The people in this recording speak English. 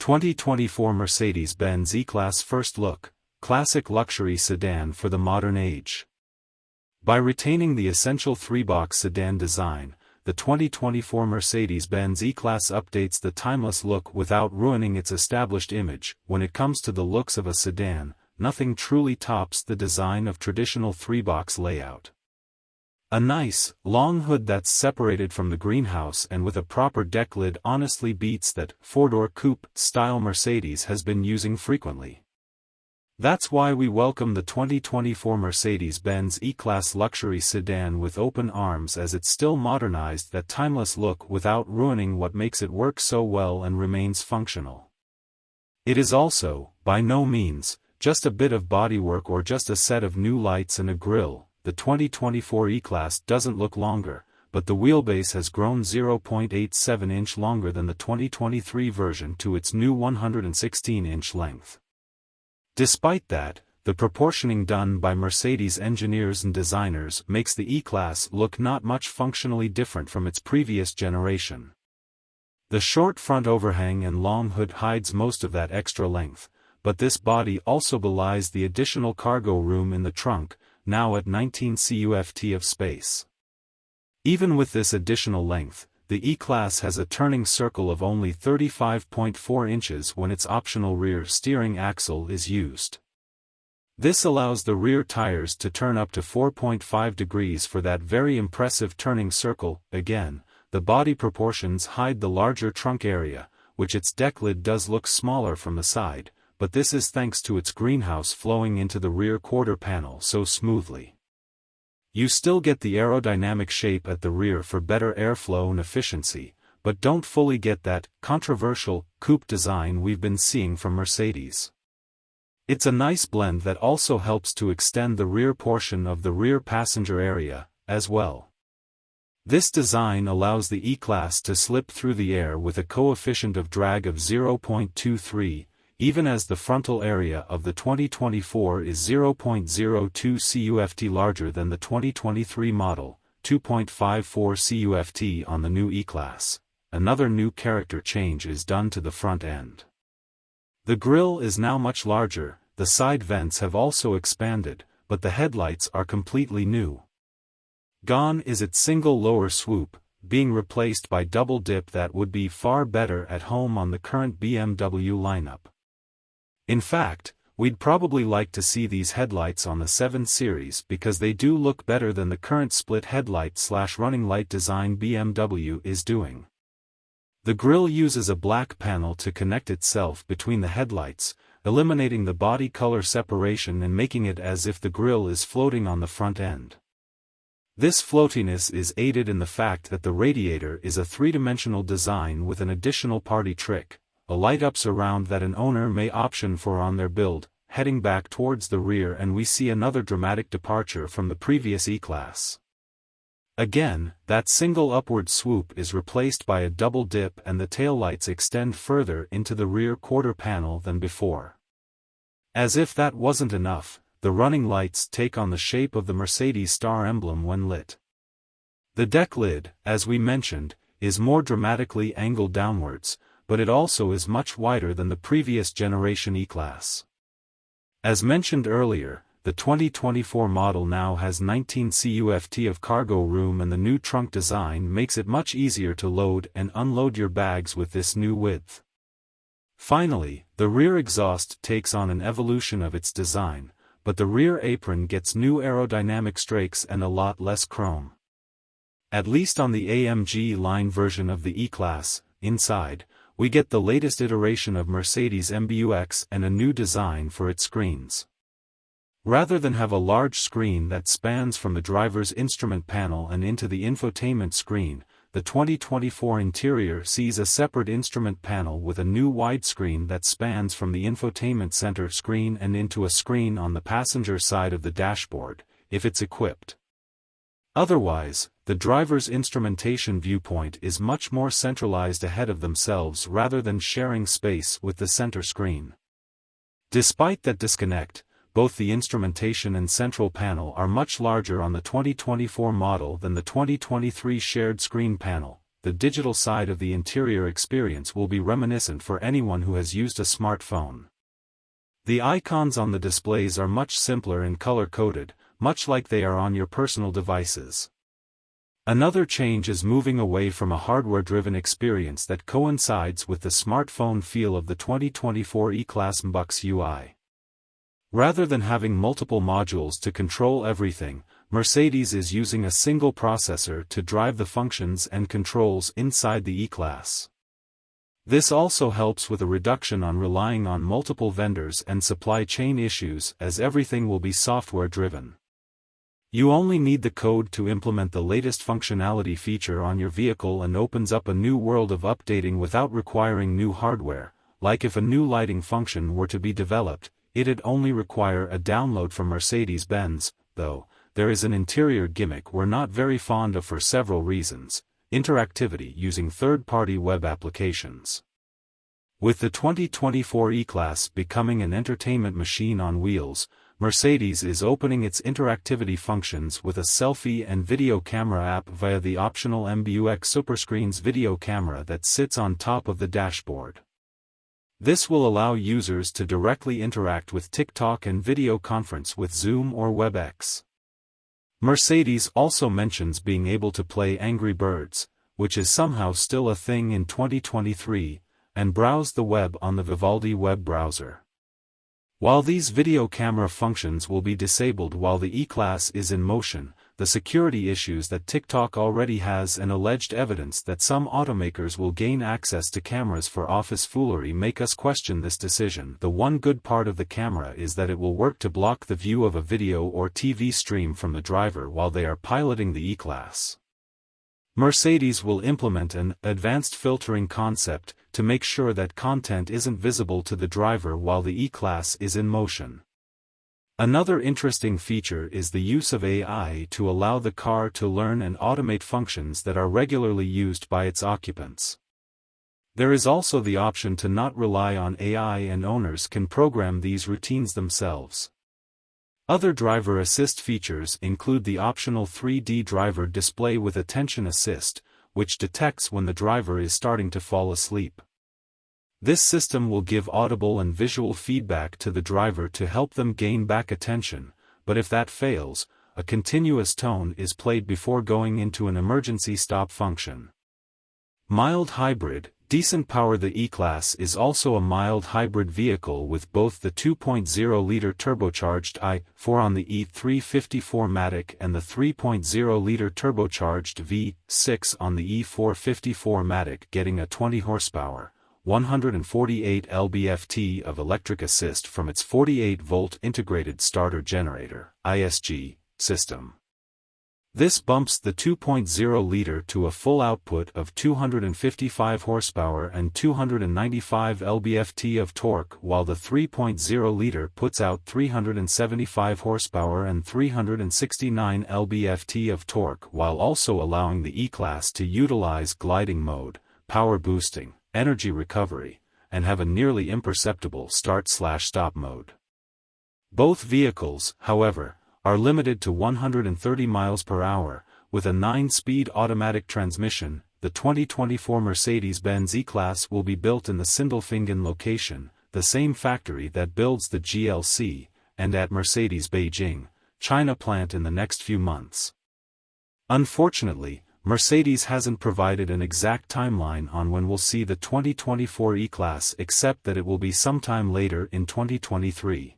2024 Mercedes-Benz E-Class First Look, Classic Luxury Sedan for the Modern Age. By retaining the essential three-box sedan design, the 2024 Mercedes-Benz E-Class updates the timeless look without ruining its established image. When it comes to the looks of a sedan, nothing truly tops the design of traditional three-box layout. A nice, long hood that's separated from the greenhouse and with a proper deck lid honestly beats that four-door coupe-style Mercedes has been using frequently. That's why we welcome the 2024 Mercedes-Benz E-Class luxury sedan with open arms, as it still modernized that timeless look without ruining what makes it work so well and remains functional. It is also, by no means, just a bit of bodywork or just a set of new lights and a grille. The 2024 E-Class doesn't look longer, but the wheelbase has grown 0.87 inch longer than the 2023 version to its new 116-inch length. Despite that, the proportioning done by Mercedes engineers and designers makes the E-Class look not much functionally different from its previous generation. The short front overhang and long hood hides most of that extra length, but this body also belies the additional cargo room in the trunk, now at 19 cuft of space. Even with this additional length, the E-Class has a turning circle of only 35.4 inches when its optional rear steering axle is used. This allows the rear tires to turn up to 4.5 degrees for that very impressive turning circle. Again, the body proportions hide the larger trunk area, which its deck lid does look smaller from the side, but this is thanks to its greenhouse flowing into the rear quarter panel so smoothly. You still get the aerodynamic shape at the rear for better airflow and efficiency, but don't fully get that controversial coupe design we've been seeing from Mercedes. It's a nice blend that also helps to extend the rear portion of the rear passenger area, as well. This design allows the E-Class to slip through the air with a coefficient of drag of 0.23, even as the frontal area of the 2024 is 0.02 cuft larger than the 2023 model, 2.54 cuft on the new E-Class. Another new character change is done to the front end. The grille is now much larger, the side vents have also expanded, but the headlights are completely new. Gone is its single lower swoop, being replaced by double dip that would be far better at home on the current BMW lineup. In fact, we'd probably like to see these headlights on the 7 Series because they do look better than the current split headlight/running light design BMW is doing. The grille uses a black panel to connect itself between the headlights, eliminating the body color separation and making it as if the grille is floating on the front end. This floatiness is aided in the fact that the radiator is a three-dimensional design with an additional party trick, a light-up surround that an owner may option for on their build, heading back towards the rear, and we see another dramatic departure from the previous E-Class. Again, that single upward swoop is replaced by a double dip and the taillights extend further into the rear quarter panel than before. As if that wasn't enough, the running lights take on the shape of the Mercedes star emblem when lit. The deck lid, as we mentioned, is more dramatically angled downwards, but it also is much wider than the previous generation E-Class. As mentioned earlier, the 2024 model now has 19 cuft of cargo room, and the new trunk design makes it much easier to load and unload your bags with this new width. Finally, the rear exhaust takes on an evolution of its design, but the rear apron gets new aerodynamic strakes and a lot less chrome. At least on the AMG line version of the E-Class, inside, we get the latest iteration of Mercedes MBUX and a new design for its screens. Rather than have a large screen that spans from the driver's instrument panel and into the infotainment screen, the 2024 interior sees a separate instrument panel with a new widescreen that spans from the infotainment center screen and into a screen on the passenger side of the dashboard, if it's equipped. Otherwise, the driver's instrumentation viewpoint is much more centralized ahead of themselves rather than sharing space with the center screen. Despite that disconnect, both the instrumentation and central panel are much larger on the 2024 model than the 2023 shared screen panel. the digital side of the interior experience will be reminiscent for anyone who has used a smartphone. The icons on the displays are much simpler and color-coded, much like they are on your personal devices. Another change is moving away from a hardware-driven experience that coincides with the smartphone feel of the 2024 E-Class MBUX UI. Rather than having multiple modules to control everything, Mercedes is using a single processor to drive the functions and controls inside the E-Class. This also helps with a reduction on relying on multiple vendors and supply chain issues, as everything will be software-driven. You only need the code to implement the latest functionality feature on your vehicle and opens up a new world of updating without requiring new hardware. Like if a new lighting function were to be developed, it'd only require a download from Mercedes-Benz, though. There is an interior gimmick we're not very fond of for several reasons: interactivity using third-party web applications. With the 2024 E-Class becoming an entertainment machine on wheels, Mercedes is opening its interactivity functions with a selfie and video camera app via the optional MBUX Superscreens video camera that sits on top of the dashboard. This will allow users to directly interact with TikTok and video conference with Zoom or WebEx. Mercedes also mentions being able to play Angry Birds, which is somehow still a thing in 2023, and browse the web on the Vivaldi web browser. While these video camera functions will be disabled while the E-Class is in motion, the security issues that TikTok already has and alleged evidence that some automakers will gain access to cameras for office foolery make us question this decision. The one good part of the camera is that it will work to block the view of a video or TV stream from the driver while they are piloting the E-Class. Mercedes will implement an advanced filtering concept to make sure that content isn't visible to the driver while the E-Class is in motion. Another interesting feature is the use of AI to allow the car to learn and automate functions that are regularly used by its occupants. There is also the option to not rely on AI, and owners can program these routines themselves. Other driver assist features include the optional 3D driver display with attention assist, which detects when the driver is starting to fall asleep. This system will give audible and visual feedback to the driver to help them gain back attention, but if that fails, a continuous tone is played before going into an emergency stop function. Mild hybrid, decent power. The E-Class is also a mild hybrid vehicle with both the 2.0-liter turbocharged i4 on the E354 Matic and the 3.0-liter turbocharged V6 on the E454 Matic, getting a 20 horsepower, 148 lb-ft of electric assist from its 48-volt integrated starter generator (ISG) system. This bumps the 2.0-liter to a full output of 255 horsepower and 295 lb-ft of torque, while the 3.0-liter puts out 375 horsepower and 369 lb-ft of torque, while also allowing the E-Class to utilize gliding mode, power boosting, energy recovery, and have a nearly imperceptible start/stop mode. Both vehicles, however, are limited to 130 miles per hour, with a 9-speed automatic transmission. The 2024 Mercedes-Benz E-Class will be built in the Sindelfingen location, the same factory that builds the GLC, and at Mercedes Beijing, China plant in the next few months. Unfortunately, Mercedes hasn't provided an exact timeline on when we'll see the 2024 E-Class, except that it will be sometime later in 2023.